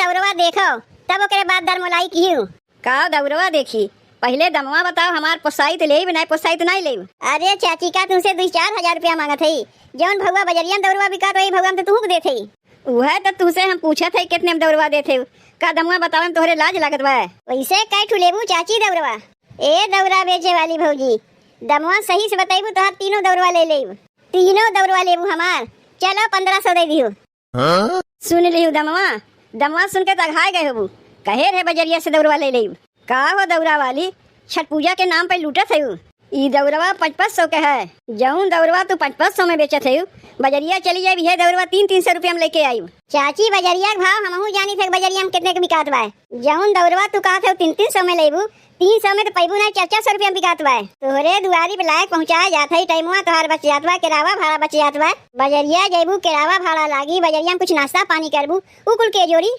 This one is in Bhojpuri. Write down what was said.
दौरवा देखो तब ओकरे बाद दरमोलाई की का दौरवा देखी, पहले दमवा बताओ हमार पोसाइत लेब नहीं पोसाइत नहीं लेब। अरे चाची का तुमसे 2-4 हजार रुपया मांगत है, जौन भगवा बजरिया दौरवा बिका वही भगवा में तो तुहक देते ही। वह तो तुझसे हम पूछत है कितने में दौरवा देते का दमवा बतावे में तोहरे लाज लागत बा। वैसे कै ठू लेबू चाची दौरवा? ए दौरा बेचे वाली भौजी, दमवा सही से बताइबू तो हम तीनों दौरवा ले लेब। तीनों दौरवा लेबू हमार, चलो 1500 दे दियो। सुन लिहू दमवा, दमवा सुन के तघाए गए हो, कहे रे बजरिया से दौरवा ले लेब। का हो दौरा वाली, छठ पूजा के नाम पे लूटत है। ई दौरवा 500 के है, जौन दौरवा तू 500 में बेचत है बजरिया चली जाए है दौरवा 300 रुपया में लेके आई। चाची बजरिया के भाव हमहू जानी थे बजरिया में कितने के बिकात बा। जौन दौरवा तू कहत है 300 में लेबू, 300 में तो पैबू ना 400 रुपया में बिकात बा। तोहरे दुआरी पे लायक पहुँचाया जात है, टाइमुआ तोहार बच जात बा, किरावा भाड़ा बच जात बा। बजरिया जेबू किरावा भाड़ा लागी, बजरिया में कुछ नाश्ता पानी करबू, उ कुल के जोड़ी